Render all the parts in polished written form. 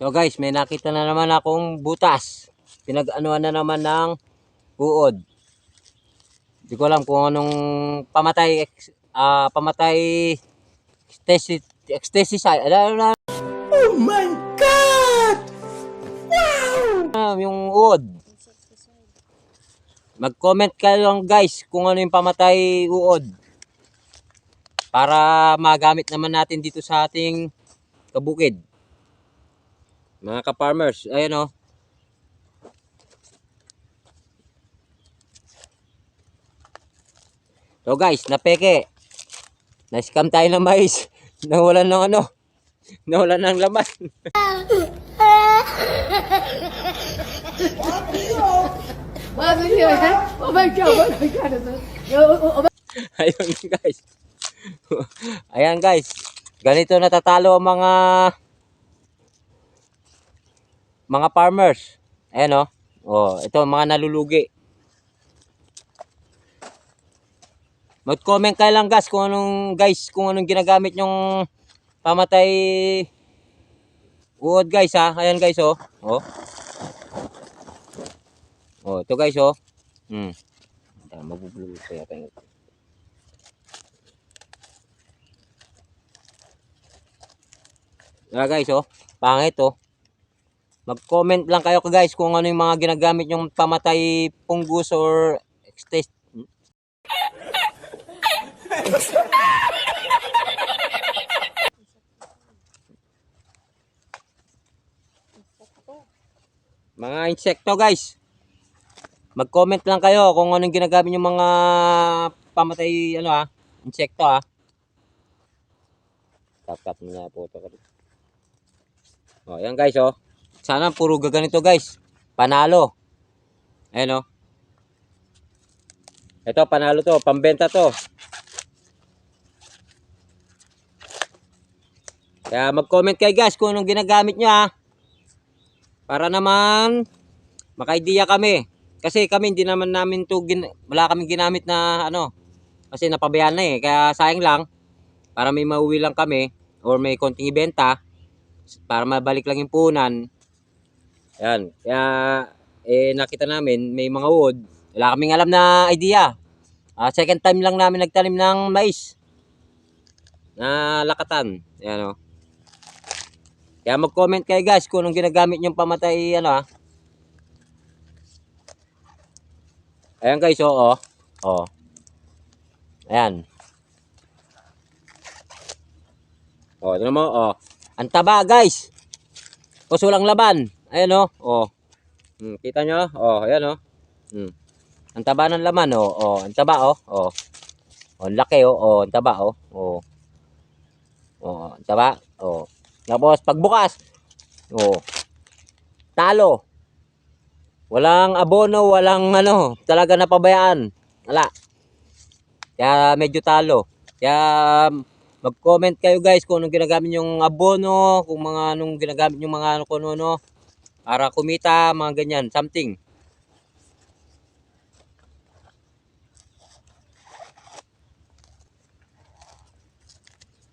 So guys, may nakita na naman akong butas. Pinag-anuan na naman ng uod. Hindi ko alam kung anong pamatay extesicide. Oh my God! Yung uod. Mag-comment kayo lang guys kung ano yung pamatay uod. Para magamit naman natin dito sa ating kabukid. Mga ka-farmers, ayan o. So guys, napeke. Na-scam tayo ng mais. Nawalan ng ano. Nawalan ng laman. Oh my God! Ayun guys. Ayan guys. Ganito natatalo ang mga farmers. Ayan o. Oh, ito mga nalulugi. Mag-comment kayo lang guys kung anong ginagamit yung pamatay uod guys ha. Ayan guys oh. Oh. Oh, ito guys oh. Mabubulol ko yata yun. Guys oh. Pangit oh. Mag-comment lang kayo guys kung ano yung mga ginagamit yung pamatay fungus or extest. Mga insekto guys. Mag-comment lang kayo kung anong ginagamit yung mga pamatay insekto ha. Cut na po ito. Oh, yan guys oh. Sana puro gaganito guys. Panalo. Ayan oh. Ito panalo to, pambenta to. Kaya mag-comment kayo guys kung anong ginagamit nyo ha. Para naman maka-idea kami. Kasi kami hindi naman namin to wala kaming ginamit na kasi napabayaan na eh. Kaya sayang lang para may mauwi lang kami or may konting ibenta para mabalik lang yung punan. Ayan. Kaya nakita namin may mga wood. Wala kaming alam na idea. Second time lang namin nagtanim ng mais na lakatan. Ayan o. Kaya mag-comment kayo guys kung anong ginagamit yung pamatay Ayan guys oh. Oh. Ayan. Oh, ito mo oh. Ang taba guys. Puso lang laban. Ayan oh. Oh. Kita nyo? Oh, ayan oh. Ang taba ng laman oh. Oh, ang taba oh. Oh. Oh, ang laki oh. Oh, ang taba oh. Oh. Oh, ang taba. Oh. Tapos pagbukas. Oh. Talo. Walang abono, walang talaga napabayaan. Wala. Kaya medyo talo. Kaya mag-comment kayo guys kung anong ginagamit yung abono, kung anong ginagamit yung mga kuno para kumita, mga ganyan, something.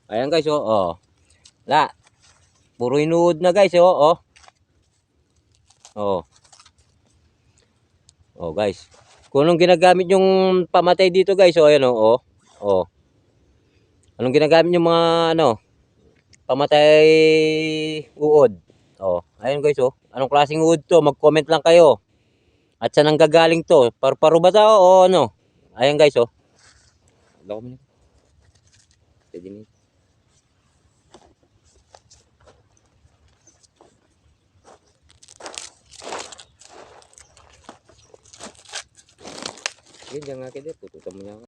Ayan guys oh. Oh. Wala. Puro inuod na guys oh. Oh. Oh. Oh guys. Kung anong ginagamit yung pamatay dito guys oh, ayan oh. Oh. Anong ginagamit yung mga pamatay uod. Oh, ayun guys oh. Anong klaseng uod to? Mag-comment lang kayo. At saan ang gagaling to? Paru-paro ba to o ano? Ayun guys oh. Pwede na. Yan nga kaya puto mo niya.